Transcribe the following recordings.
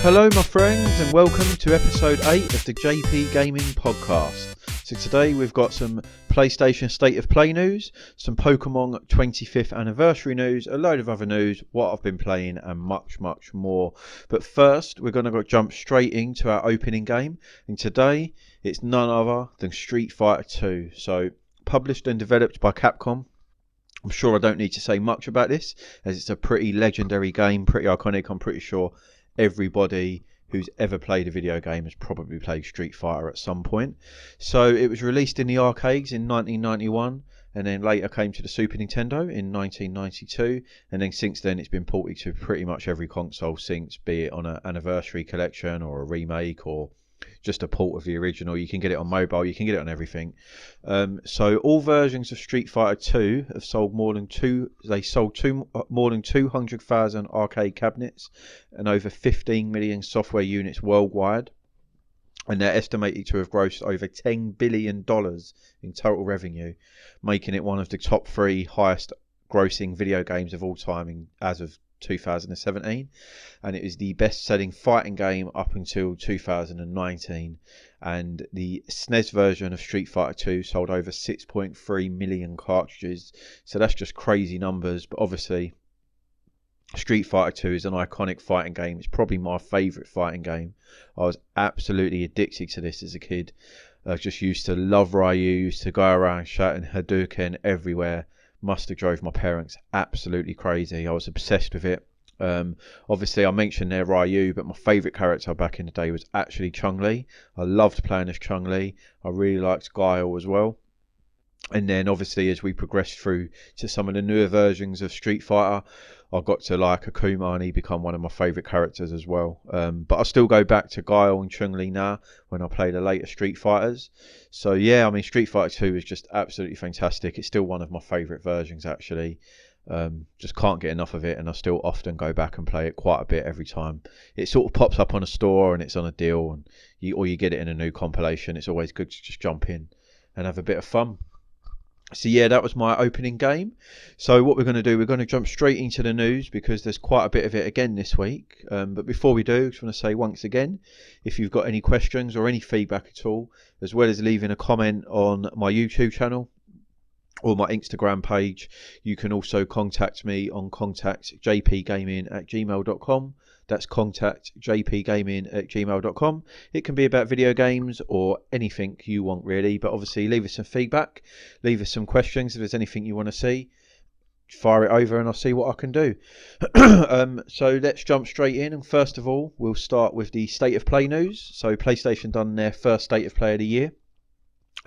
Hello my friends and welcome to episode 8 of the JP Gaming Podcast. So today we've got some PlayStation State of Play news, some Pokemon 25th anniversary news, a load of other news, what I've been playing and much more. But first we're going to jump straight into our opening game, and today it's none other than Street Fighter 2. So published and developed by Capcom. I'm sure I don't need to say much about this as it's a pretty legendary game, pretty iconic. I'm pretty sure everybody who's ever played a video game has probably played Street Fighter at some point. So it was released in the arcades in 1991 and then later came to the Super Nintendo in 1992, and then since then it's been ported to pretty much every console since, be it on an anniversary collection or a remake or just a port of the original. You can get it on mobile, you can get it on everything. So all versions of Street Fighter 2 have sold more than 200,000 arcade cabinets and over 15 million software units worldwide, and they're estimated to have grossed over $10 billion in total revenue, making it one of the top 3 highest grossing video games of all time as of 2017, and it is the best selling fighting game up until 2019, and the SNES version of Street Fighter 2 sold over 6.3 million cartridges. So that's just crazy numbers, but obviously Street Fighter 2 is an iconic fighting game. It's probably my favourite fighting game. I was absolutely addicted to this as a kid. I just used to love Ryu, used to go around shouting Hadouken everywhere. Must have drove my parents absolutely crazy. I was obsessed with it. Obviously I mentioned there Ryu, but my favourite character back in the day was actually Chun-Li. I loved playing as Chun-Li. I really liked Guile as well. And then obviously as we progressed through to some of the newer versions of Street Fighter, I got to like Akuma, and he become one of my favourite characters as well. But I still go back to Guile and Chun-Li now when I play the later Street Fighters. So yeah, I mean Street Fighter 2 is just absolutely fantastic. It's still one of my favourite versions actually. Just can't get enough of it, and I still often go back and play it quite a bit every time. It sort of pops up on a store and it's on a deal, and you get it in a new compilation. It's always good to just jump in and have a bit of fun. So yeah, that was my opening game. So what we're going to do, we're going to jump straight into the news because there's quite a bit of it again this week. But before we do, I just want to say once again, if you've got any questions or any feedback at all, as well as leaving a comment on my YouTube channel or my Instagram page, you can also contact me on contactjpgaming@gmail.com. That's contactjpgaming@gmail.com. It can be about video games or anything you want really, but obviously leave us some feedback, leave us some questions. If there's anything you want to see, fire it over and I'll see what I can do. So let's jump straight in, and first of all we'll start with the State of Play news. So PlayStation done their first State of Play of the year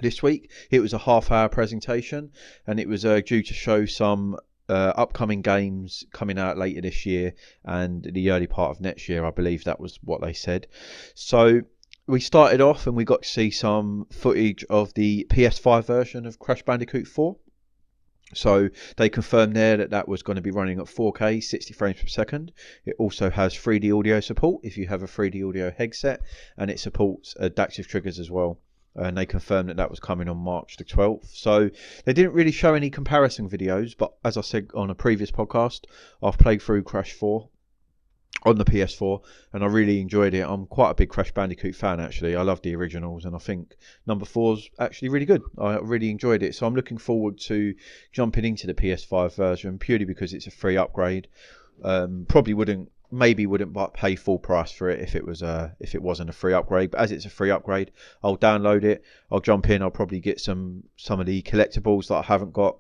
this week. It was a half-hour presentation, and it was due to show some upcoming games coming out later this year and the early part of next year. I believe that was what they said. So we started off and we got to see some footage of the PS5 version of Crash Bandicoot 4. So they confirmed there that that was going to be running at 4K 60 frames per second. It also has 3D audio support if you have a 3D audio headset, and it supports adaptive triggers as well. And they confirmed that that was coming on March the 12th. So they didn't really show any comparison videos, but as I said on a previous podcast, I've played through Crash 4 on the PS4 and I really enjoyed it. I'm quite a big Crash Bandicoot fan actually. I love the originals, and I think number 4's actually really good. I really enjoyed it, so I'm looking forward to jumping into the PS5 version purely because it's a free upgrade. Probably wouldn't pay full price for it if it wasn't a free upgrade, but as it's a free upgrade, I'll download it, I'll jump in, I'll probably get some of the collectibles that I haven't got,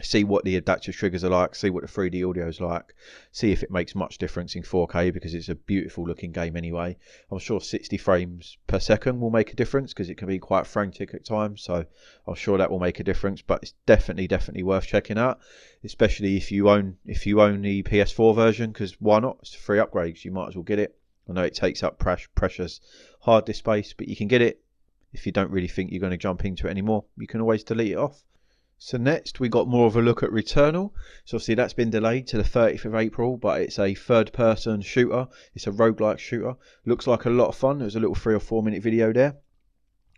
see what the adaptive triggers are like, see what the 3D audio is like, see if it makes much difference in 4K because it's a beautiful looking game anyway. I'm sure 60 frames per second will make a difference because it can be quite frantic at times, so I'm sure that will make a difference. But it's definitely worth checking out, especially if you own the PS4 version, because why not? It's a free upgrade, you might as well get it. I know it takes up precious hard disk space, but you can get it. If you don't really think you're going to jump into it anymore, you can always delete it off. So next we got more of a look at Returnal. So obviously that's been delayed to the 30th of April, but it's a third person shooter. It's a roguelike shooter. Looks like a lot of fun. There's a little 3 or 4 minute video there.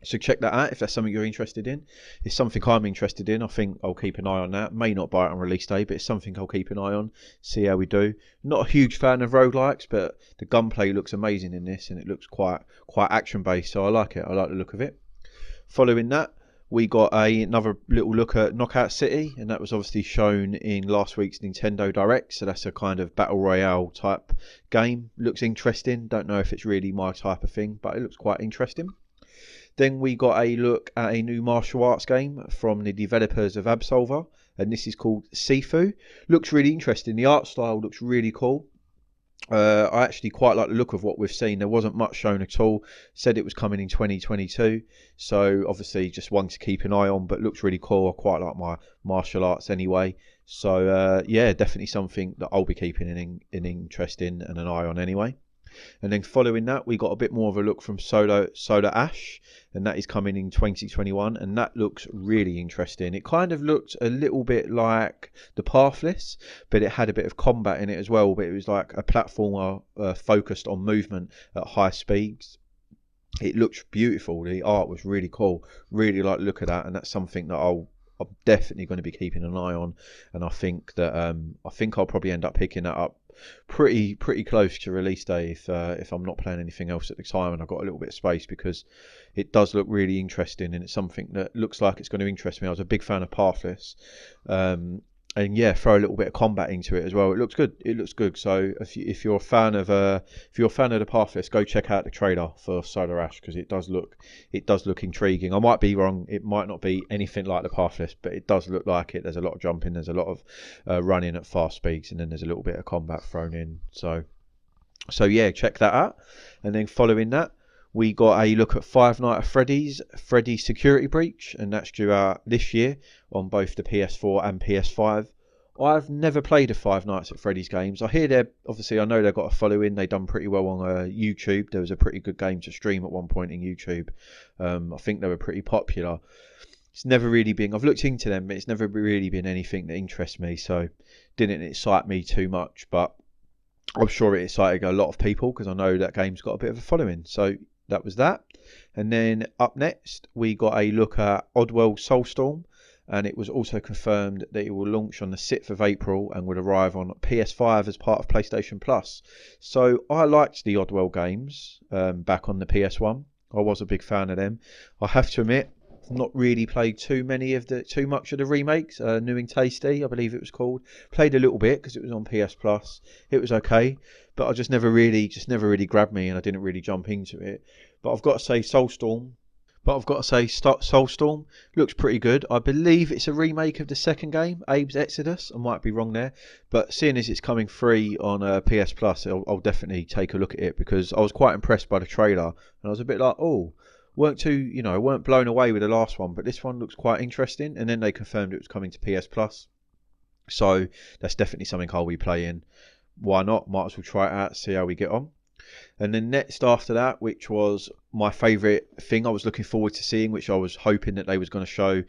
So check that out if that's something you're interested in. It's something I'm interested in. I think I'll keep an eye on that. May not buy it on release day, but it's something I'll keep an eye on, see how we do. Not a huge fan of roguelikes, but the gunplay looks amazing in this, and it looks quite action based, so I like it. I like the look of it. Following that, we got another little look at Knockout City, and that was obviously shown in last week's Nintendo Direct. So that's a kind of battle royale type game. Looks interesting. Don't know if it's really my type of thing, but it looks quite interesting. Then we got a look at a new martial arts game from the developers of Absolver, and this is called Sifu. Looks really interesting. The art style looks really cool. I actually quite like the look of what we've seen. There wasn't much shown at all. Said it was coming in 2022, so obviously just one to keep an eye on, but looks really cool. I quite like my martial arts anyway, so yeah, definitely something that I'll be keeping an interest in and an eye on anyway. And then following that, we got a bit more of a look from Solar Ash, and that is coming in 2021, and that looks really interesting. It kind of looked a little bit like the Pathless, but it had a bit of combat in it as well, but it was like a platformer focused on movement at high speeds. It looked beautiful. The art was really cool. Really like the look of that, and that's something that I'm definitely going to be keeping an eye on, and I think that I'll probably end up picking that up pretty close to release day if I'm not playing anything else at the time and I've got a little bit of space, because it does look really interesting and it's something that looks like it's going to interest me. I was a big fan of Pathless, and yeah, throw a little bit of combat into it as well. It looks good. It looks good. So if you're a fan of the Pathless, go check out the trailer for Solar Ash, because it does look intriguing. I might be wrong. It might not be anything like the Pathless, but it does look like it. There's a lot of jumping. There's a lot of running at fast speeds, and then there's a little bit of combat thrown in. So yeah, check that out. And then following that, we got a look at Five Nights at Freddy's Security Breach, and that's due out this year on both the PS4 and PS5. I've never played a Five Nights at Freddy's games. I hear I know they've got a following. They've done pretty well on YouTube. There was a pretty good game to stream at one point in YouTube. I think they were pretty popular. It's never really been, I've looked into them, but it's never really been anything that interests me, so didn't excite me too much, but I'm sure it excited a lot of people because I know that game's got a bit of a following. So that was that. And then up next, we got a look at Oddworld Soulstorm, and it was also confirmed that it will launch on the 6th of April and would arrive on PS5 as part of PlayStation Plus. So I liked the Oddworld games back on the PS1. I was a big fan of them. I have to admit, not really played too much of the remakes. New and Tasty, I believe it was called. Played a little bit because it was on PS Plus. It was okay, but I just never really grabbed me, and I didn't really jump into it. But I've got to say, Soulstorm looks pretty good. I believe it's a remake of the second game, Abe's Exodus. I might be wrong there, but seeing as it's coming free on PS Plus, I'll definitely take a look at it, because I was quite impressed by the trailer, and I was a bit like, weren't blown away with the last one, but this one looks quite interesting. And then they confirmed it was coming to PS Plus, so that's definitely something I'll be playing. Why not? Might as well try it out, see how we get on. And then next after that, which was my favourite thing I was looking forward to seeing, which I was hoping that they was going to show,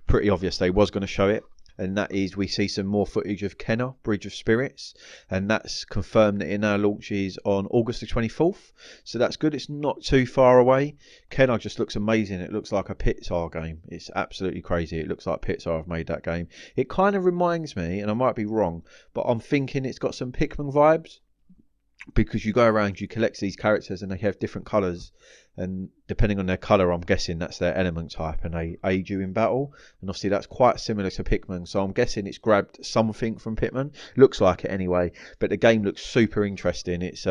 pretty obvious they was going to show it, and that is we see some more footage of Kenna, Bridge of Spirits, and that's confirmed that it now launches on August the 24th, so that's good. It's not too far away. Kenna just looks amazing. It looks like a Pixar game. It's absolutely crazy. It looks like Pixar have made that game. It kind of reminds me, and I might be wrong, but I'm thinking it's got some Pikmin vibes, because you go around, you collect these characters and they have different colours, and depending on their colour, I'm guessing that's their element type, and they aid you in battle, and obviously that's quite similar to Pikmin, so I'm guessing it's grabbed something from Pikmin. Looks like it anyway, but the game looks super interesting. It's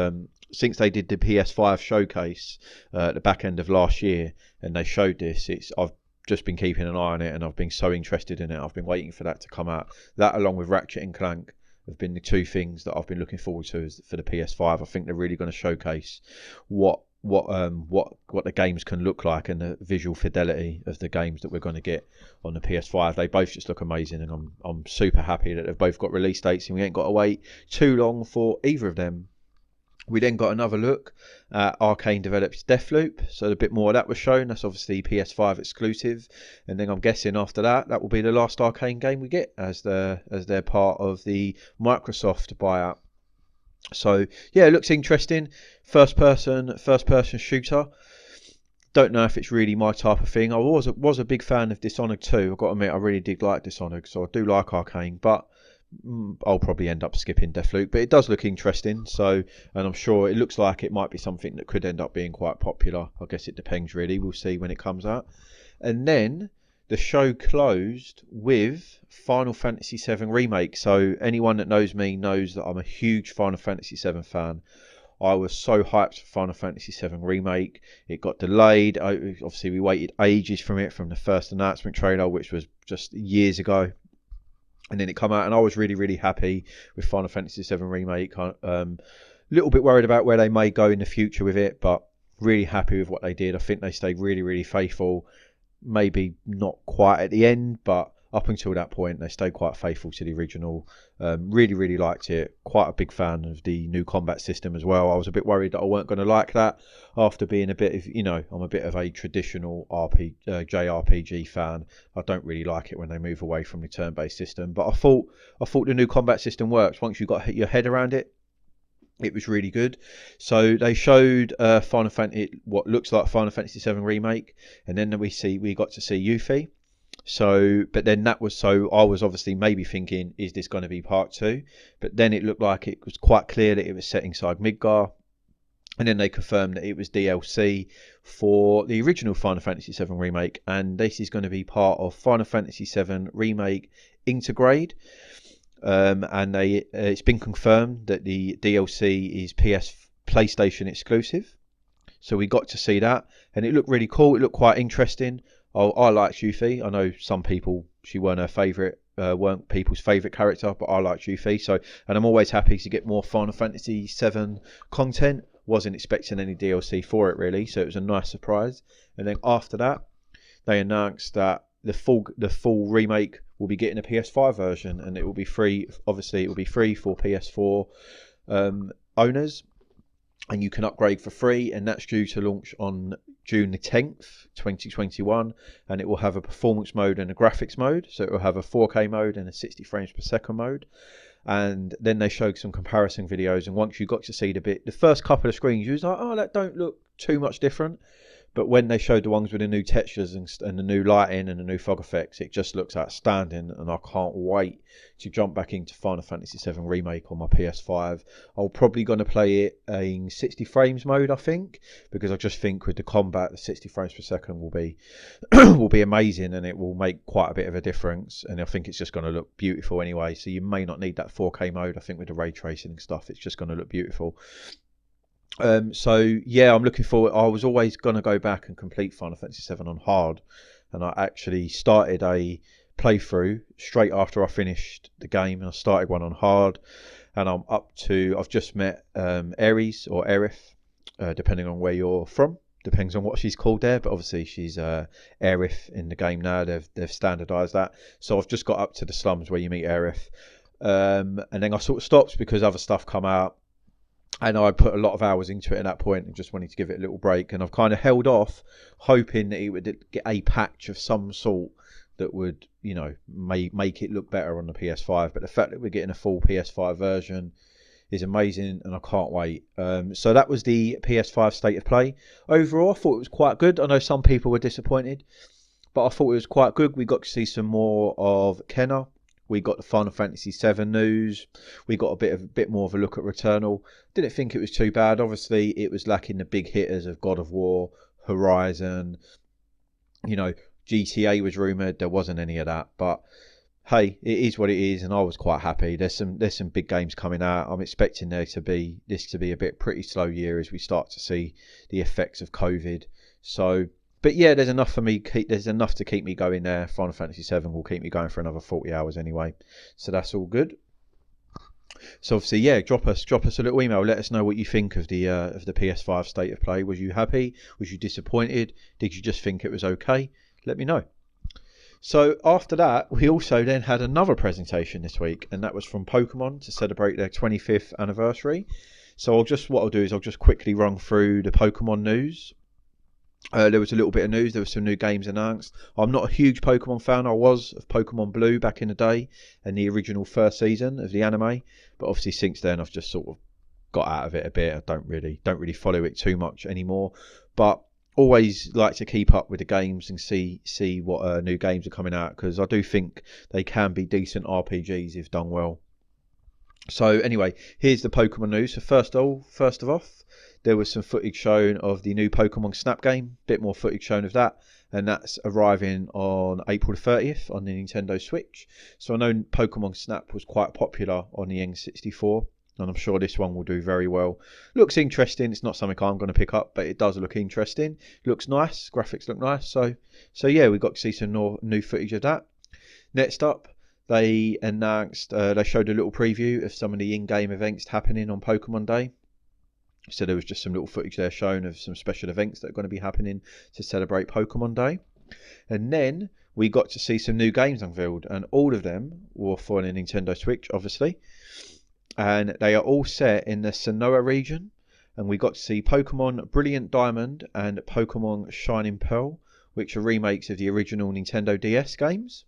since they did the PS5 showcase at the back end of last year and they showed this, I've just been keeping an eye on it, and I've been so interested in it. I've been waiting for that to come out. That, along with Ratchet and Clank, have been the two things that I've been looking forward to for the PS5. I think they're really going to showcase what the games can look like, and the visual fidelity of the games that we're going to get on the PS5. They both just look amazing, and I'm super happy that they've both got release dates and we ain't got to wait too long for either of them. We then got another look at Arcane Develops Deathloop, so a bit more of that was shown. That's obviously PS5 exclusive, and then I'm guessing after that will be the last Arcane game we get as they're part of the Microsoft buyout. So yeah, it looks interesting. First person shooter. Don't know if it's really my type of thing. I was a big fan of Dishonored 2. I've got to admit, I really did like Dishonored, so I do like Arcane, but I'll probably end up skipping Deathloop. But it does look interesting, so, and I'm sure it looks like it might be something that could end up being quite popular. I guess it depends really. We'll see when it comes out. And then the show closed with Final Fantasy VII Remake. So anyone that knows me knows that I'm a huge Final Fantasy VII fan. I was so hyped for Final Fantasy VII Remake. It got delayed. Obviously, we waited ages from the first announcement trailer, which was just years ago. And then it come out, and I was really, really happy with Final Fantasy VII Remake. Little bit worried about where they may go in the future with it, but really happy with what they did. I think they stayed really, really faithful. Maybe not quite at the end, but up until that point, they stayed quite faithful to the original. Really, really liked it. Quite a big fan of the new combat system as well. I was a bit worried that I weren't going to like that after being a bit of, I'm a bit of a traditional JRPG fan. I don't really like it when they move away from the turn-based system. But I thought the new combat system works. Once you got your head around it, it was really good. So they showed Final Fantasy, what looks like Final Fantasy VII Remake, and then we got to see Yuffie. So, but then I was obviously maybe thinking, is this going to be part 2? But then it looked like it was quite clear that it was set inside Midgar. And then they confirmed that it was DLC for the original Final Fantasy VII Remake. And this is going to be part of Final Fantasy VII Remake Intergrade. And it's been confirmed that the DLC is PlayStation exclusive. So we got to see that. And it looked really cool. It looked quite interesting. I liked Yuffie. I know some people, she weren't people's favourite character, but I liked Yuffie. So, and I'm always happy to get more Final Fantasy VII content. Wasn't expecting any DLC for it really, so it was a nice surprise. And then after that, they announced that the full remake will be getting a PS5 version, and it will be free. Obviously, it will be free for PS4 owners, and you can upgrade for free. And that's due to launch on June the 10th, 2021, and it will have a performance mode and a graphics mode. So it will have a 4K mode and a 60 frames per second mode. And then they showed some comparison videos, and once you got to see the first couple of screens, you was like, oh, that don't look too much different. But when they showed the ones with the new textures and the new lighting and the new fog effects, it just looks outstanding, and I can't wait to jump back into Final Fantasy VII Remake on my PS5. I'm probably going to play it in 60 frames mode, I think, because I just think with the combat, the 60 frames per second will be will be amazing, and it will make quite a bit of a difference. And I think it's just going to look beautiful anyway. So you may not need that 4K mode. I think with the ray tracing and stuff, it's just going to look beautiful. So yeah, I'm looking forward. I was always going to go back and complete Final Fantasy VII on hard, and I actually started a playthrough straight after I finished the game, and I started one on hard, and I've just met Ares or Aerith, depending on where you're from. Depends on what she's called there, but obviously she's Aerith in the game now. They've standardised that. So I've just got up to the slums where you meet Aerith, and then I sort of stopped because other stuff come out. And I put a lot of hours into it at that point and just wanted to give it a little break. And I've kind of held off, hoping that it would get a patch of some sort that would, make it look better on the PS5. But the fact that we're getting a full PS5 version is amazing, and I can't wait. So that was the PS5 State of Play. Overall, I thought it was quite good. I know some people were disappointed, but I thought it was quite good. We got to see some more of Kenna. We got the Final Fantasy VII news. We got a bit more of a look at Returnal. Didn't think it was too bad. Obviously, it was lacking the big hitters of God of War, Horizon. GTA was rumoured. There wasn't any of that. But hey, it is what it is, and I was quite happy. There's some big games coming out. I'm expecting this to be a pretty slow year as we start to see the effects of COVID. So. But yeah, there's enough for me. There's enough to keep me going there. Final Fantasy VII will keep me going for another 40 hours anyway, so that's all good. So obviously, yeah, drop us a little email. Let us know what you think of the PS5 State of Play. Was you happy? Was you disappointed? Did you just think it was okay? Let me know. So after that, we also then had another presentation this week, and that was from Pokemon to celebrate their 25th anniversary. So what I'll do is I'll just quickly run through the Pokemon news. There was a little bit of news. There were some new games announced. I'm not a huge Pokemon fan. I was of Pokemon Blue back in the day and the original first season of the anime, but obviously since then I've just sort of got out of it a bit. I don't really follow it too much anymore. But always like to keep up with the games and see what new games are coming out, because I do think they can be decent RPGs if done well. So anyway, here's the Pokemon news. So first of all, there was some footage shown of the new Pokemon Snap game. Bit more footage shown of that, and that's arriving on April the 30th on the Nintendo Switch. So I know Pokemon Snap was quite popular on the N64, and I'm sure this one will do very well. Looks interesting. It's not something I'm going to pick up, but it does look interesting. Looks nice. Graphics look nice. So yeah, we got to see some new footage of that. Next up, they announced, they showed a little preview of some of the in-game events happening on Pokemon Day. So there was just some little footage there shown of some special events that are going to be happening to celebrate Pokemon Day. And then we got to see some new games unveiled, and all of them were for the Nintendo Switch, obviously. And they are all set in the Sinnoh region. And we got to see Pokemon Brilliant Diamond and Pokemon Shining Pearl, which are remakes of the original Nintendo DS games.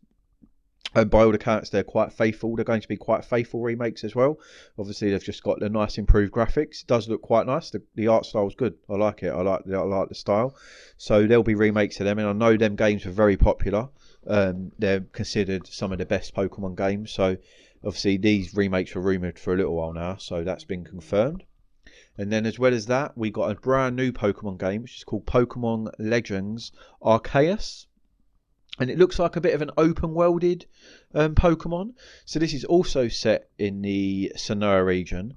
And by all accounts, they're quite faithful. They're going to be quite faithful remakes as well. Obviously, they've just got the nice improved graphics. It does look quite nice. The art style is good. I like it. I like the style. So there'll be remakes of them. And I know them games were very popular. They're considered some of the best Pokemon games. So obviously, these remakes were rumoured for a little while now. So that's been confirmed. And then as well as that, we got a brand new Pokemon game, which is called Pokemon Legends Arceus. And it looks like a bit of an open-worlded Pokemon. So this is also set in the Sinnoh region,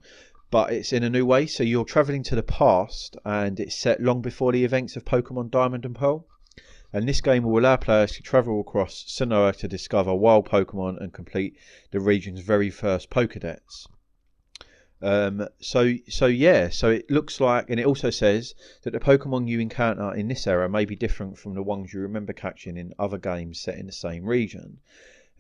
but it's in a new way. So you're travelling to the past, and it's set long before the events of Pokemon Diamond and Pearl. And this game will allow players to travel across Sinnoh to discover wild Pokemon and complete the region's very first Pokédex. So it looks like, and it also says that the Pokemon you encounter in this era may be different from the ones you remember catching in other games set in the same region.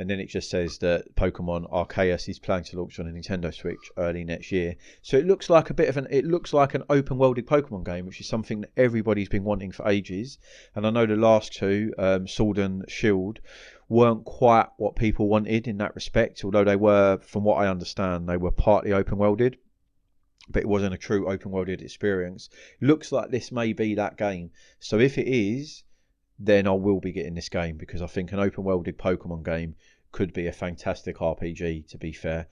And then it just says that Pokemon Arceus is planning to launch on a Nintendo Switch early next year. So it looks like an open-worlded Pokemon game, which is something that everybody's been wanting for ages. And I know the last two, Sword and Shield, weren't quite what people wanted in that respect, although they were, from what I understand, they were partly open-worlded, but it wasn't a true open-worlded experience. Looks like this may be that game. So if it is, then I will be getting this game, because I think an open-worlded Pokemon game could be a fantastic RPG, to be fair.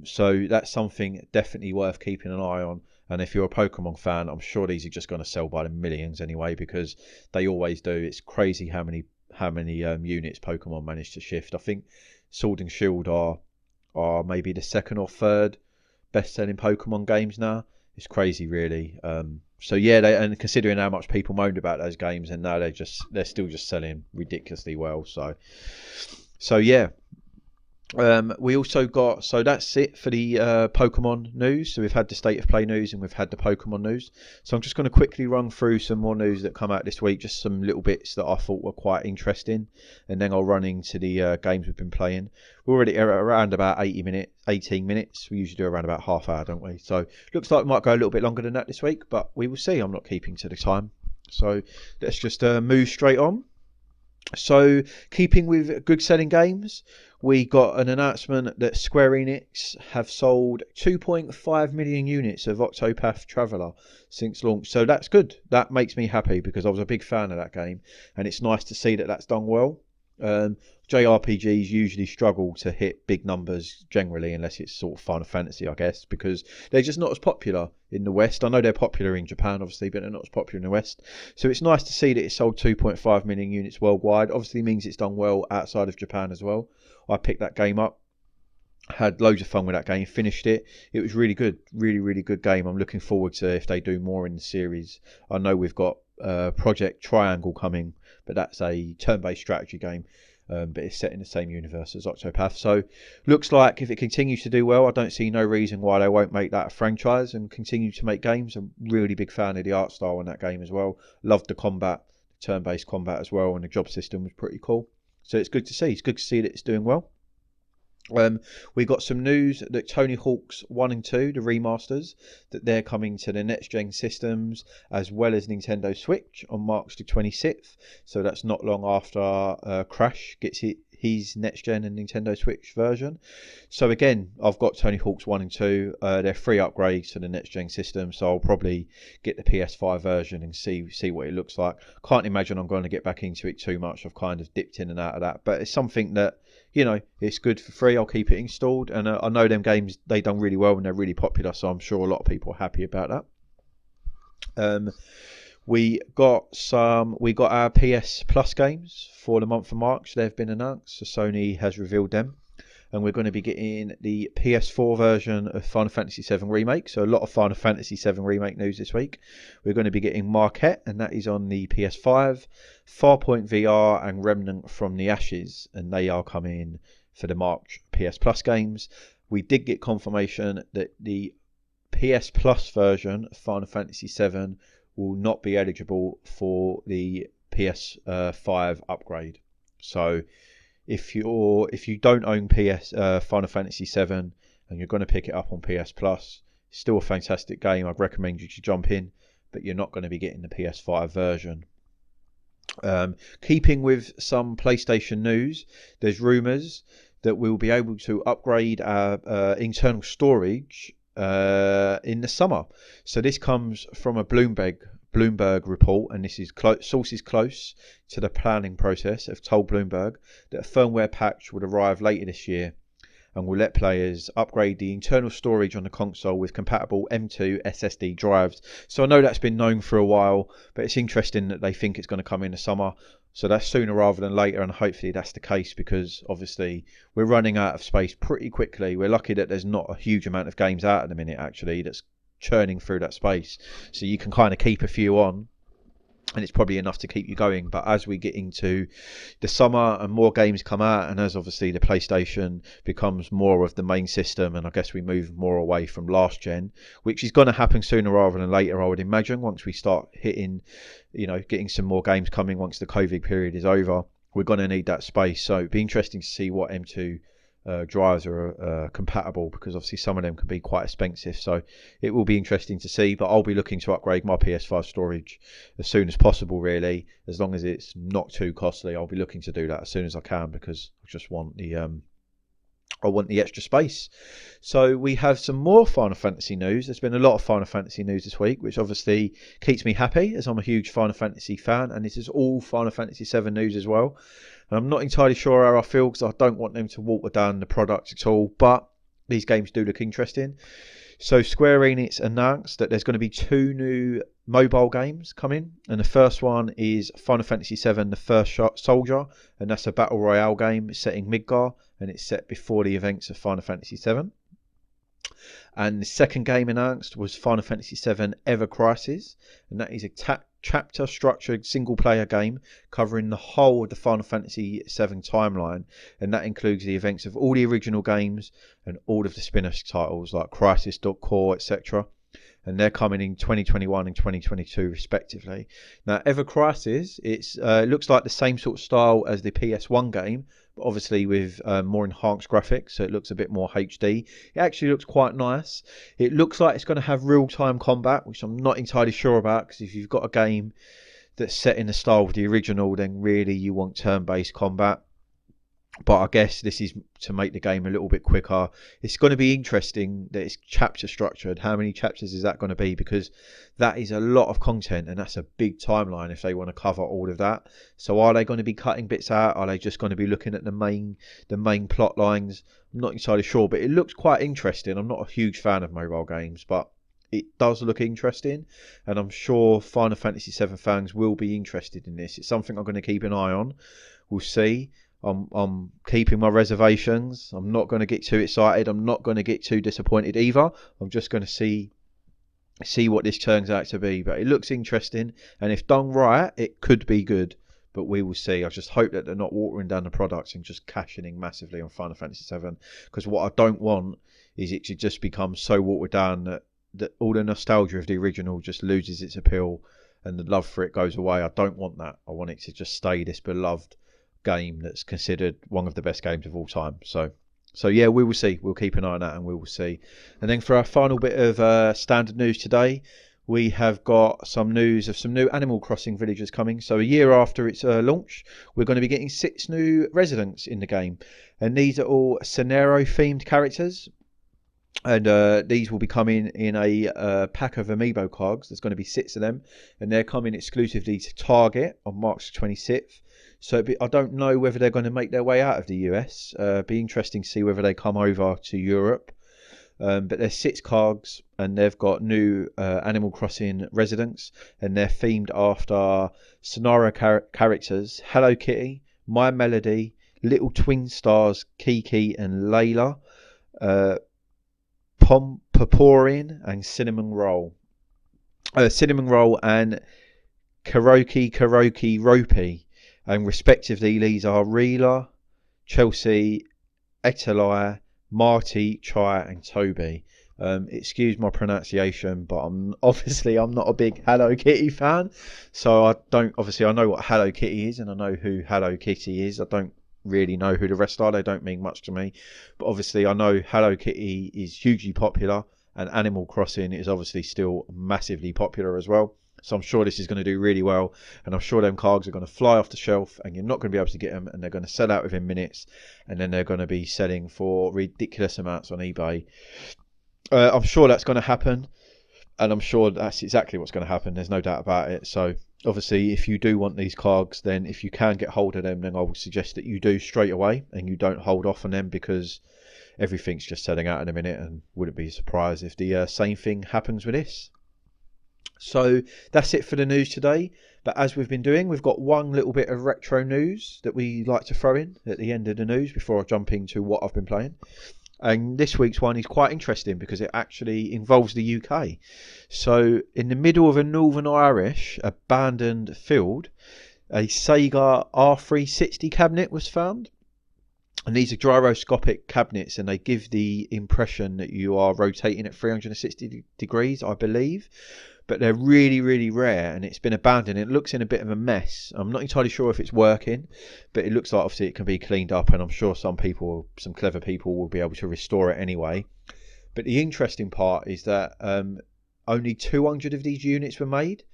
So that's something definitely worth keeping an eye on. And if you're a Pokemon fan, I'm sure these are just going to sell by the millions anyway, because they always do. It's crazy how many units Pokemon manage to shift. I think Sword and Shield are maybe the second or third best-selling Pokemon games now. It's crazy, really. So yeah, and considering how much people moaned about those games, and now they're still just selling ridiculously well. So yeah. We also got, so that's it for the Pokemon news. So we've had the State of Play news and we've had the Pokemon news. So I'm just going to quickly run through some more news that come out this week, just some little bits that I thought were quite interesting, and then I'll run into the games we've been playing. We're already around about 18 minutes. We usually do around about half hour, don't we? So looks like we might go a little bit longer than that this week, but we will see. I'm not keeping to the time. So let's just move straight on. So keeping with good selling games, we got an announcement that Square Enix have sold 2.5 million units of Octopath Traveler since launch. So that's good. That makes me happy, because I was a big fan of that game, and it's nice to see that that's done well. JRPGs usually struggle to hit big numbers generally, unless it's sort of Final Fantasy, I guess, because they're just not as popular in the West. I know they're popular in Japan, obviously, but they're not as popular in the West. So it's nice to see that it sold 2.5 million units worldwide. Obviously means it's done well outside of Japan as well. I picked that game up, had loads of fun with that game, finished it. It was really good, really good game. I'm looking forward to if they do more in the series. I know we've got Project Triangle coming, but that's a turn-based strategy game. But it's set in the same universe as Octopath. So looks like if it continues to do well, I don't see no reason why they won't make that a franchise and continue to make games. I'm really big fan of the art style in that game as well. Loved the combat, turn-based combat as well, and the job system was pretty cool. So it's good to see. It's good to see that it's doing well. We got some news that Tony Hawk's 1 and 2, the remasters, that they're coming to the next gen systems as well as Nintendo Switch on March the 26th. So that's not long after Crash gets his next gen and Nintendo Switch version. So again, I've got Tony Hawk's 1 and 2. They're free upgrades to the next gen system, so I'll probably get the PS5 version and see what it looks like. Can't imagine I'm going to get back into it too much. I've kind of dipped in and out of that, but it's something that, you know, it's good for free. I'll keep it installed, and I know them games, they done really well and they're really popular, so I'm sure a lot of people are happy about that. We got our PS Plus games for the month of March. They've been announced, so Sony has revealed them, and we're going to be getting the PS4 version of Final Fantasy VII Remake. So a lot of Final Fantasy VII Remake news this week. We're going to be getting Marquette, and that is on the PS5, Farpoint VR, and Remnant from the Ashes, and they are coming for the March PS Plus games. We did get confirmation that the PS Plus version of Final Fantasy VII will not be eligible for the PS5 upgrade. So if you don't own Final Fantasy VII and you're going to pick it up on PS Plus, it's still a fantastic game. I'd recommend you to jump in, but you're not going to be getting the PS5 version. Keeping with some PlayStation news, there's rumours that we'll be able to upgrade our internal storage in the summer. So this comes from a Bloomberg report, and this is sources close to the planning process have told Bloomberg that a firmware patch would arrive later this year and will let players upgrade the internal storage on the console with compatible M2 SSD drives. So I know that's been known for a while, but it's interesting that they think it's going to come in the summer. So that's sooner rather than later, and hopefully that's the case, because obviously we're running out of space pretty quickly. We're lucky that there's not a huge amount of games out at the minute, actually, that's churning through that space. So you can kind of keep a few on, and it's probably enough to keep you going. But as we get into the summer and more games come out, and as obviously the PlayStation becomes more of the main system, and I guess we move more away from last gen, which is going to happen sooner rather than later, I would imagine, once we start hitting, you know, getting some more games coming once the COVID period is over, we're going to need that space. So it'd be interesting to see what M2 drives are compatible, because obviously some of them can be quite expensive. So it will be interesting to see, but I'll be looking to upgrade my PS5 storage as soon as possible, really, as long as it's not too costly. I'll be looking to do that as soon as I can, because I just want the extra space. So we have some more Final Fantasy news. There's been a lot of Final Fantasy news this week, which obviously keeps me happy, as I'm a huge Final Fantasy fan, and this is all Final Fantasy VII news as well. And I'm not entirely sure how I feel, because I don't want them to water down the product at all, but these games do look interesting. So Square Enix announced that there's going to be 2 new mobile games coming, and the first one is Final Fantasy VII The First Soldier, and that's a battle royale game set in Midgar, and it's set before the events of Final Fantasy VII. And the second game announced was Final Fantasy VII Ever Crisis, and that is a chapter structured single player game covering the whole of the Final Fantasy VII timeline, and that includes the events of all the original games and all of the spin-off titles like Crisis, Core, etc. And they're coming in 2021 and 2022 respectively. Now Ever Crisis, it looks like the same sort of style as the PS1 game, but obviously with more enhanced graphics, so it looks a bit more HD. It actually looks quite nice. It looks like it's going to have real-time combat, which I'm not entirely sure about, because if you've got a game that's set in the style of the original, then really you want turn-based combat. But I guess this is to make the game a little bit quicker. It's going to be interesting that it's chapter structured. How many chapters is that going to be? Because that is a lot of content, and that's a big timeline if they want to cover all of that. So are they going to be cutting bits out? Are they just going to be looking at the main plot lines? I'm not entirely sure, but it looks quite interesting. I'm not a huge fan of mobile games, but it does look interesting, and I'm sure Final Fantasy VII fans will be interested in this. It's something I'm going to keep an eye on. We'll see. I'm keeping my reservations. I'm not going to get too excited. I'm not going to get too disappointed either. I'm just going to see what this turns out to be. But it looks interesting, and if done right, it could be good. But we will see. I just hope that they're not watering down the products and just cashing in massively on Final Fantasy VII. Because what I don't want is it to just become so watered down that all the nostalgia of the original just loses its appeal and the love for it goes away. I don't want that. I want it to just stay this beloved game that's considered one of the best games of all time. So yeah, we will see. We'll keep an eye on that, and we will see. And then for our final bit of standard news today, we have got some news of some new Animal Crossing villagers coming. So a year after its launch, we're going to be getting 6 new residents in the game. And these are all scenario themed characters. And these will be coming in a pack of amiibo cards. There's going to be 6 of them. And they're coming exclusively to Target on March 26th. So I don't know whether they're going to make their way out of the US. Be interesting to see whether they come over to Europe. But there's 6 cards, and they've got new Animal Crossing residents, and they're themed after scenario characters: Hello Kitty, My Melody, Little Twin Stars Kiki and Layla, Poporian and Cinnamon Roll and Karaoke Ropey, and respectively these are Reela, Chelsea, Etalai, Marty, Chai and Toby. Excuse my pronunciation, but I'm not a big Hello Kitty fan, so I know what Hello Kitty is and I know who Hello Kitty is. I don't really know who the rest are. They don't mean much to me, but obviously I know Hello Kitty is hugely popular and Animal Crossing is obviously still massively popular as well. So I'm sure this is going to do really well, and I'm sure them cards are going to fly off the shelf and you're not going to be able to get them, and they're going to sell out within minutes, and then they're going to be selling for ridiculous amounts on eBay. I'm sure that's going to happen, and I'm sure that's exactly what's going to happen. There's no doubt about it. So obviously if you do want these cards, then if you can get hold of them, then I would suggest that you do straight away and you don't hold off on them, because everything's just selling out in a minute, and wouldn't be surprised if the same thing happens with this. So that's it for the news today. But as we've been doing, we've got one little bit of retro news that we like to throw in at the end of the news before I jump into what I've been playing. And this week's one is quite interesting because it actually involves the UK. So in the middle of a Northern Irish abandoned field, a Sega R360 cabinet was found. And these are gyroscopic cabinets, and they give the impression that you are rotating at 360 degrees, I believe. But they're really, really rare, and it's been abandoned. It looks in a bit of a mess. I'm not entirely sure if it's working, but it looks like obviously it can be cleaned up, and I'm sure some clever people will be able to restore it anyway. But the interesting part is that only 200 of these units were made,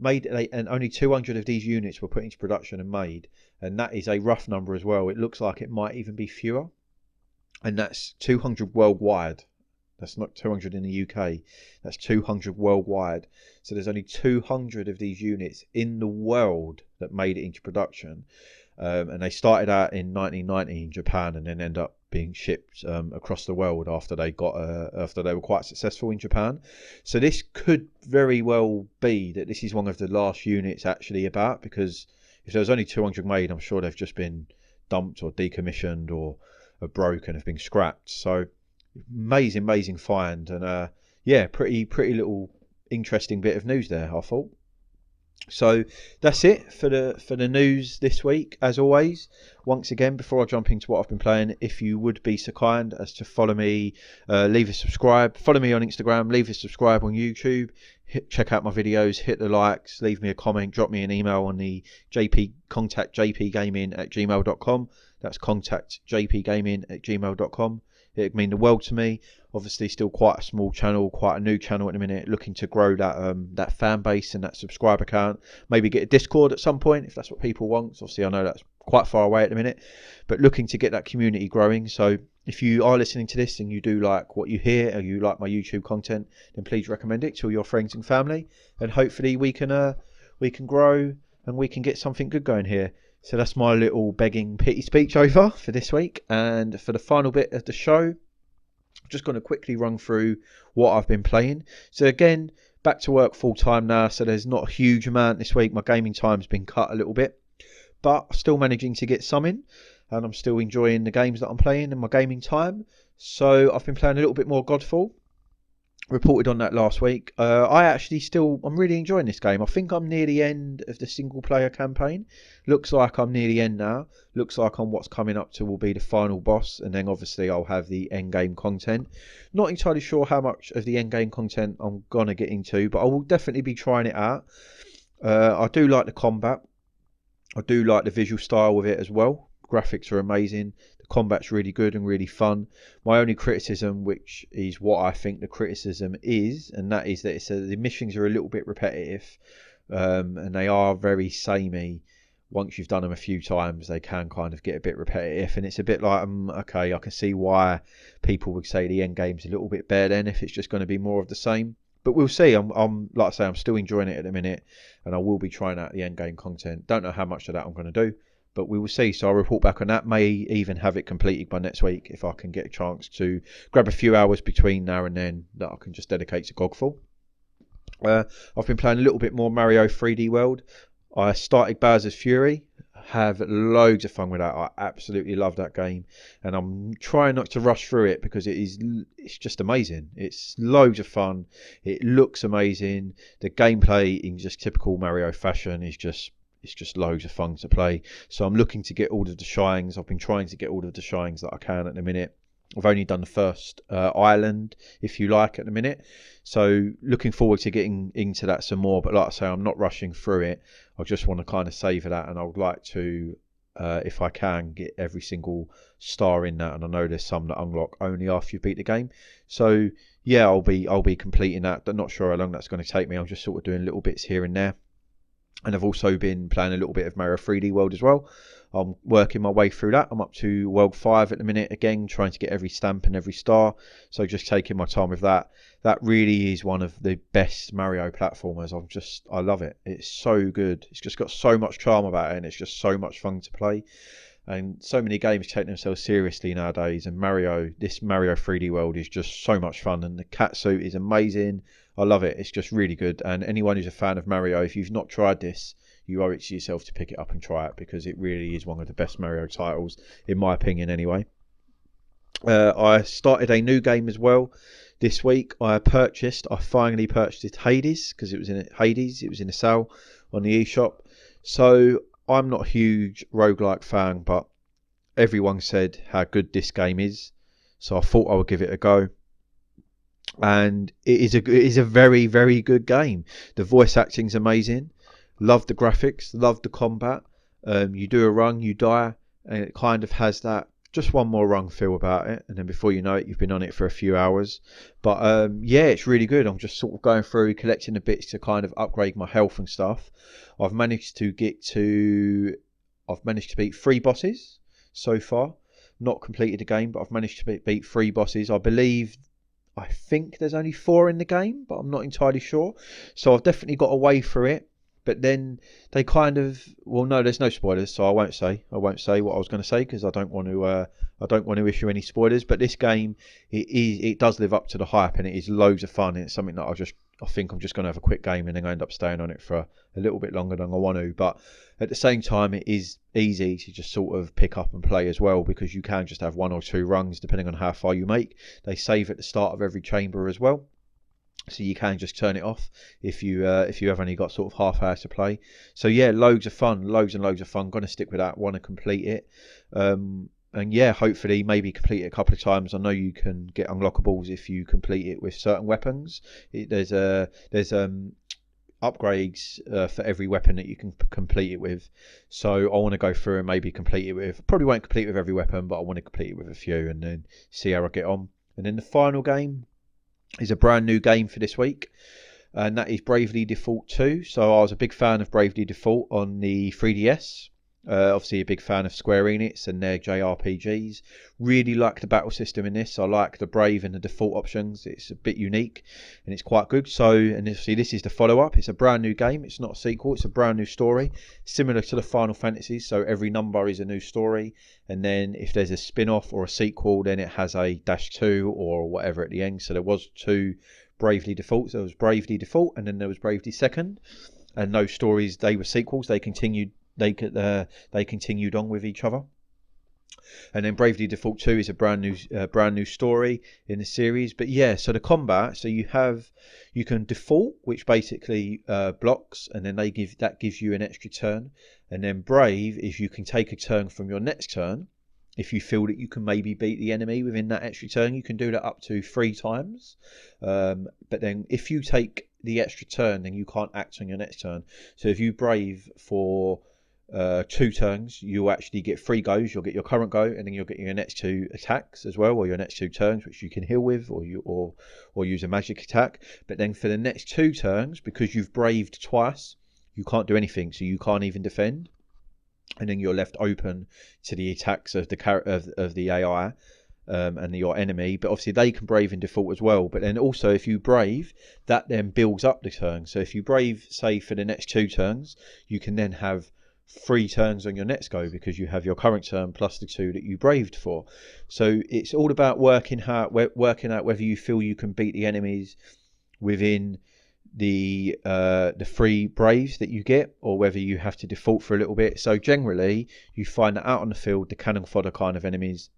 and only 200 of these units were put into production and made, and that is a rough number as well. It looks like it might even be fewer, and that's 200 worldwide. That's not 200 in the UK, that's 200 worldwide. So there's only 200 of these units in the world that made it into production, and they started out in 1990 in Japan, and then end up being shipped across the world after they were quite successful in Japan. So this could very well be that this is one of the last units actually about, because if there was only 200 made, I'm sure they've just been dumped or decommissioned or are broke and have been scrapped. So amazing find, and yeah, pretty little interesting bit of news there, I thought. So that's it for the news this week. As always, once again, before I jump into what I've been playing, if you would be so kind as to follow me, leave a subscribe, follow me on Instagram, leave a subscribe on YouTube, check out my videos, hit the likes, leave me a comment, drop me an email on the contact jpgaming@gmail.com. That's contact jpgaming@gmail.com. It'd mean the world to me. Obviously still quite a small channel, quite a new channel at the minute, looking to grow that fan base and that subscriber count. Maybe get a Discord at some point if that's what people want. So obviously I know that's quite far away at the minute, but looking to get that community growing. So if you are listening to this and you do like what you hear, or you like my YouTube content, then please recommend it to your friends and family, and hopefully we can grow and we can get something good going here. So that's my little begging pity speech over for this week. And for the final bit of the show, I'm just going to quickly run through what I've been playing. So again, back to work full time now, so there's not a huge amount this week. My gaming time's been cut a little bit, but still managing to get some in, and I'm still enjoying the games that I'm playing in my gaming time. So I've been playing a little bit more Godfall. Reported on that last week. I'm really enjoying this game. I think I'm near the end of the single player campaign. Looks like I'm near the end now. Looks like on what's coming up to will be the final boss, and then obviously I'll have the end game content. Not entirely sure how much of the end game content I'm gonna get into, but I will definitely be trying it out. I do like the combat. I do like the visual style with it as well. Graphics are amazing. The combat's really good and really fun. My only criticism, which is what I think the criticism is, and that is that the missions are a little bit repetitive, and they are very samey. Once you've done them a few times, they can kind of get a bit repetitive, and it's a bit like, okay, I can see why people would say the end game's a little bit bare then if it's just going to be more of the same. But we'll see. I'm like I say, I'm still enjoying it at the minute, and I will be trying out the end game content. Don't know how much of that I'm going to do, but we will see. So I'll report back on that. May even have it completed by next week if I can get a chance to grab a few hours between now and then that I can just dedicate to Godfall. I've been playing a little bit more Mario 3D World. I started Bowser's Fury, have loads of fun with that. I absolutely love that game, and I'm trying not to rush through it because it's just amazing. It's loads of fun. It looks amazing. The gameplay in just typical Mario fashion is just loads of fun to play. So I'm looking to get all of the shines. I've been trying to get all of the shines that I can at the minute. I've only done the first island, if you like, at the minute. So looking forward to getting into that some more. But like I say, I'm not rushing through it. I just want to kind of savour that, and I would like to, if I can, get every single star in that. And I know there's some that unlock only after you beat the game. So yeah, I'll be completing that. I'm not sure how long that's going to take me. I'm just sort of doing little bits here and there. And I've also been playing a little bit of Mario 3D World as well. I'm working my way through that. I'm up to World 5 at the minute, again, trying to get every stamp and every star. So just taking my time with that. That really is one of the best Mario platformers. I love it. It's so good. It's just got so much charm about it, and it's just so much fun to play. And so many games take themselves seriously nowadays, and this Mario 3D World is just so much fun, and the cat suit is amazing. I love it. It's just really good. And anyone who's a fan of Mario, if you've not tried this, you owe it to yourself to pick it up and try it, because it really is one of the best Mario titles, in my opinion anyway. I started a new game as well this week. I finally purchased Hades, because it was in a sale on the eShop. So I'm not a huge roguelike fan, but everyone said how good this game is, so I thought I would give it a go. And it is a very, very good game. The voice acting's amazing. Love the graphics, love the combat. You do a run, you die, and it kind of has that just one more run feel about it, and then before you know it, you've been on it for a few hours. But yeah, it's really good. I'm just sort of going through, collecting the bits to kind of upgrade my health and stuff. I've managed to beat 3 bosses so far. Not completed the game, but I've managed to beat 3 bosses. I think there's only 4 in the game, but I'm not entirely sure. So I've definitely got a way through it. But then they kind of, well, no, there's no spoilers, so I won't say what I was going to say, because I don't want to issue any spoilers. But this game, it does live up to the hype, and it is loads of fun. And it's something that I think I'm just going to have a quick game, and then I end up staying on it for a little bit longer than I want to. But at the same time, it is easy to just sort of pick up and play as well, because you can just have 1 or 2 runs depending on how far you make. They save at the start of every chamber as well, so you can just turn it off if you have only got sort of half hour to play. So yeah, loads and loads of fun. Going to stick with that. Want to complete it. And yeah, hopefully maybe complete it a couple of times. I know you can get unlockables if you complete it with certain weapons. There's upgrades for every weapon that you can complete it with. So I want to go through and maybe complete it with, probably won't complete it with every weapon, but I want to complete it with a few and then see how I get on. And then the final game is a brand new game for this week, and that is Bravely Default 2. So I was a big fan of Bravely Default on the 3DS. Obviously a big fan of Square Enix and their JRPGs. Really like the battle system in this. I like the Brave and the default options. It's a bit unique and it's quite good. So, and obviously this is the follow-up. It's a brand new game. It's not a sequel. It's a brand new story, similar to the Final Fantasy. So every number is a new story, and then if there's a spin-off or a sequel, then it has a -2 or whatever at the end. So there was 2 Bravely Defaults. There was Bravely Default, and then there was Bravely Second, and those stories, they were sequels. They continued on with each other. And then Bravely Default 2 is a brand new story in the series. But yeah, so the combat, so you can default, which basically blocks, and then that gives you an extra turn. And then Brave is you can take a turn from your next turn. If you feel that you can maybe beat the enemy within that extra turn, you can do that up to 3 times. But then if you take the extra turn, then you can't act on your next turn. So if you Brave for 2 turns, you'll actually get 3 goes. You'll get your current go, and then you'll get your next 2 attacks as well, or your next 2 turns, which you can heal with, or use a magic attack. But then for the next 2 turns, because you've braved twice, you can't do anything, so you can't even defend. And then you're left open to the attacks of the AI and your enemy. But obviously they can brave in default as well. But then also if you brave, that then builds up the turn. So if you brave, say for the next 2 turns, you can then have 3 turns on your next go, because you have your current turn plus the 2 that you braved for. So it's all about working out whether you feel you can beat the enemies within the 3 braves that you get, or whether you have to default for a little bit. So generally you find that out on the field, the cannon fodder kind of enemies,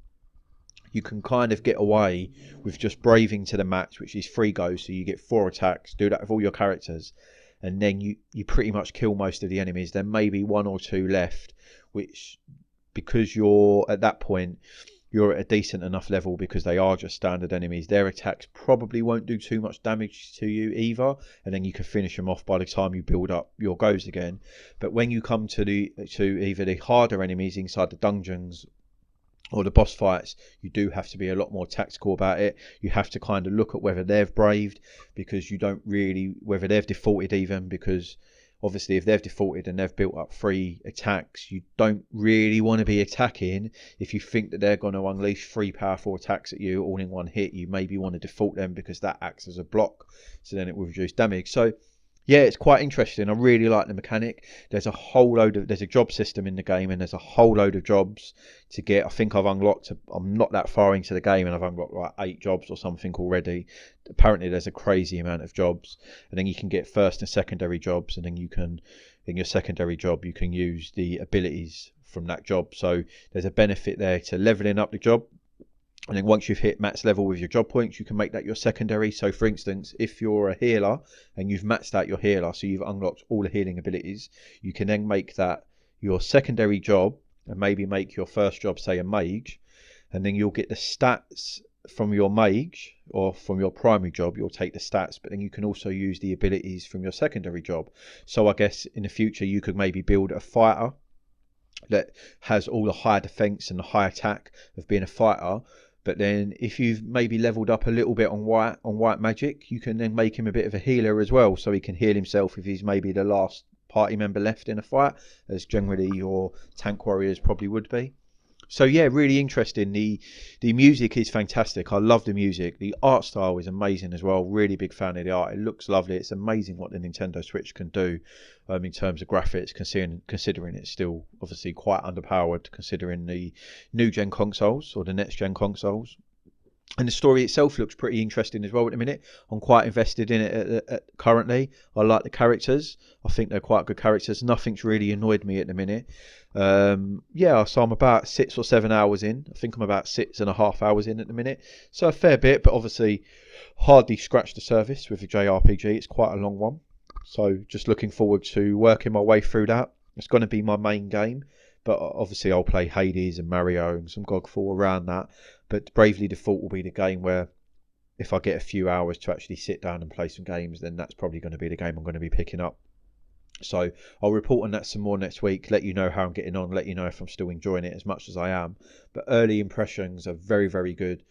you can kind of get away with just braving to the max, which is 3 goes, so you get 4 attacks. Do that with all your characters, and then you pretty much kill most of the enemies. There may be 1 or 2 left, which, because you're at that point, you're at a decent enough level, because they are just standard enemies, their attacks probably won't do too much damage to you either, and then you can finish them off by the time you build up your goes again. But when you come to either the harder enemies inside the dungeons or the boss fights, you do have to be a lot more tactical about it. You have to kind of look at whether they've braved, because you don't really, whether they've defaulted even, because obviously if they've defaulted and they've built up 3 attacks, you don't really want to be attacking. If you think that they're going to unleash 3 powerful attacks at you all in one hit, you maybe want to default them, because that acts as a block, so then it will reduce damage. So yeah, it's quite interesting. I really like the mechanic. There's a job system in the game, and there's a whole load of jobs to get. I think I'm not that far into the game, and I've unlocked like 8 jobs or something already. Apparently there's a crazy amount of jobs, and then you can get first and secondary jobs, and then in your secondary job you can use the abilities from that job. So there's a benefit there to leveling up the job. And then once you've hit max level with your job points, you can make that your secondary. So for instance, if you're a healer and you've maxed out your healer, so you've unlocked all the healing abilities, you can then make that your secondary job, and maybe make your first job, say, a mage, and then you'll get the stats from your mage, or from your primary job, you'll take the stats, but then you can also use the abilities from your secondary job. So I guess in the future you could maybe build a fighter that has all the high defense and the high attack of being a fighter. But then if you've maybe leveled up a little bit on white magic, you can then make him a bit of a healer as well, so he can heal himself if he's maybe the last party member left in a fight, as generally your tank warriors probably would be. So yeah, really interesting. The music is fantastic. I love the music. The art style is amazing as well. Really big fan of the art. It looks lovely. It's amazing what the Nintendo Switch can do in terms of graphics, considering it's still obviously quite underpowered considering the new gen consoles or the next gen consoles. And the story itself looks pretty interesting as well at the minute. I'm quite invested in it currently. I like the characters. I think they're quite good characters. Nothing's really annoyed me at the minute. Yeah, so I'm about 6 or 7 hours in. I think I'm about 6.5 hours in at the minute. So a fair bit, but obviously hardly scratched the surface with the JRPG. It's quite a long one. So just looking forward to working my way through that. It's going to be my main game. But obviously I'll play Hades and Mario and some Godfall around that. But Bravely Default will be the game where, if I get a few hours to actually sit down and play some games, then that's probably going to be the game I'm going to be picking up. So I'll report on that some more next week, let you know how I'm getting on, let you know if I'm still enjoying it as much as I am. But early impressions are very, very good.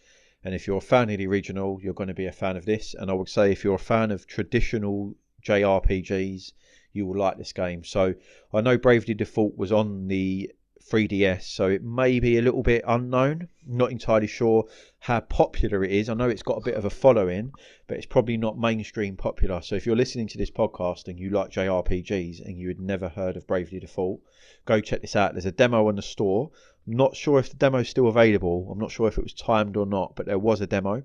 And if you're a fan of the original, you're going to be a fan of this. And I would say if you're a fan of traditional JRPGs, you will like this game. So I know Bravely Default was on the 3DS, so it may be a little bit unknown. Not entirely sure how popular it is. I know it's got a bit of a following, but it's probably not mainstream popular. So if you're listening to this podcast and you like JRPGs and you had never heard of Bravely Default, go check this out. There's a demo on the store. I'm not sure if the demo is still available. I'm not sure if it was timed or not, but there was a demo.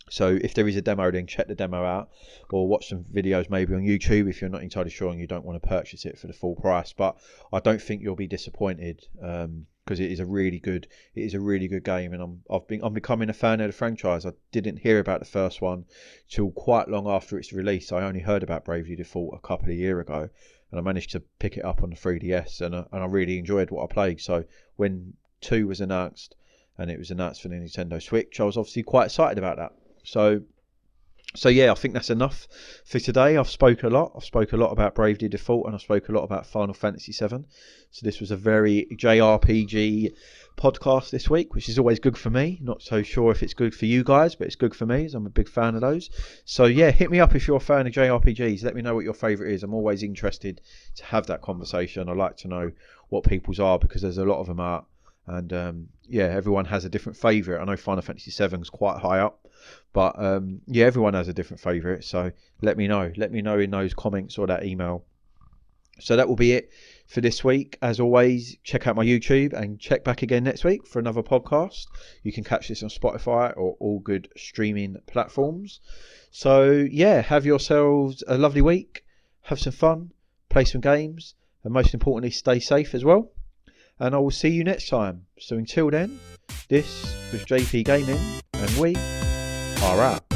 So if there is a demo, then check the demo out, or watch some videos maybe on YouTube if you're not entirely sure and you don't want to purchase it for the full price. But I don't think you'll be disappointed, because it is a really good game, and I'm becoming a fan of the franchise. I didn't hear about the first one till quite long after its release. I only heard about Bravely Default a couple of years ago, and I managed to pick it up on the 3DS, and I really enjoyed what I played. So when 2 was announced, and it was announced for the Nintendo Switch, I was obviously quite excited about that. So So yeah, I think that's enough for today. I've spoke a lot. I've spoke a lot about Bravely Default, and I spoke a lot about Final Fantasy VII. So this was a very JRPG podcast this week, which is always good for me. Not so sure if it's good for you guys, but it's good for me, as I'm a big fan of those. So yeah, hit me up if you're a fan of JRPGs. Let me know what your favourite is. I'm always interested to have that conversation. I like to know what people's are, because there's a lot of them out. And yeah, everyone has a different favourite. I know Final Fantasy VII is quite high up, but yeah, everyone has a different favourite. So let me know. Let me know in those comments or that email. So that will be it for this week. As always, check out my YouTube and check back again next week for another podcast. You can catch this on Spotify or all good streaming platforms. So yeah, have yourselves a lovely week. Have some fun. Play some games. And most importantly, stay safe as well. And I will see you next time. So until then, this was JP Gaming, and we are out.